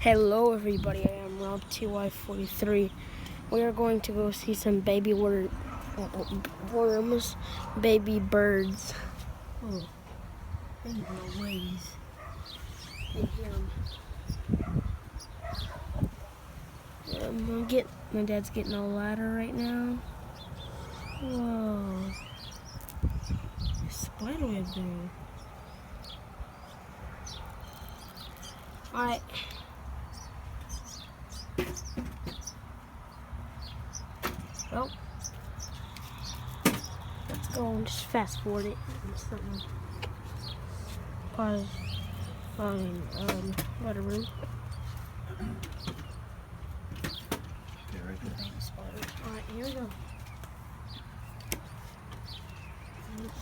Hello everybody, I am Rob TY43. We are going to go see some baby worms, baby birds. Oh, there's no ways. My dad's getting a ladder right now. Whoa. There's spider web there. Alright. Well, let's go and just fast forward it. Pause. Whatever. Okay, right there. Alright, here we go.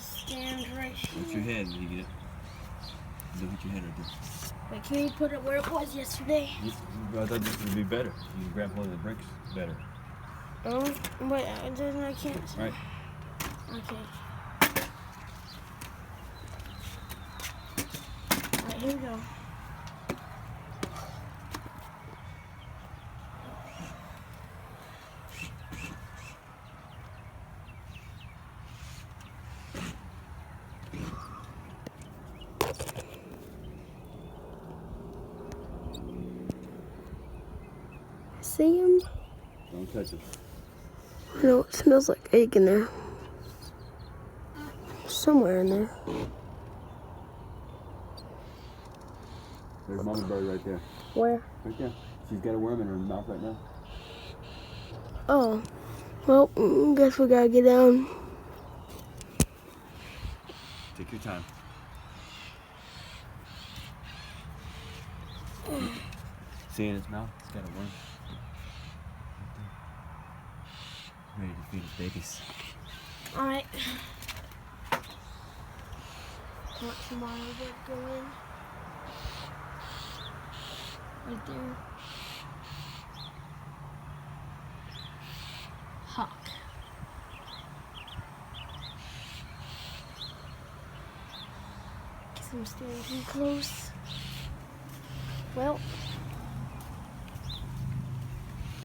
Stand right here. What's your head? Did you get it? Look your head right there. Wait, can you put it where it was yesterday? I thought this would be better. You can grab one of the bricks better. Oh, but then I can't. Right. Okay. Alright, here we go. See him? Don't touch it. No, it smells like egg in there. Somewhere in there. There's mama bird right there. Where? Right there. She's got a worm in her mouth right now. Oh. Well, guess we gotta get down. Take your time. See in its mouth? It's got a worm. Ready to feed its babies. Alright. Watch the mama bird go in. Right there. Hawk. Guess I'm standing too close. Well.